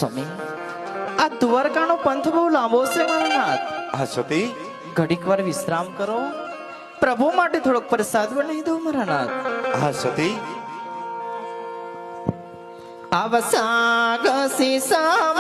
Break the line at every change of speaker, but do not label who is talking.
સ્વામી, આ દ્વારકાનો પંથ બહુ લાંબો છે મારા નાથ.
હા સતી,
ઘડીક વાર વિશ્રામ કરો, પ્રભુ માટે થોડોક પ્રસાદ બનાવી દો મારા નાથ.
હા સતી.
આવસા ગસી સામ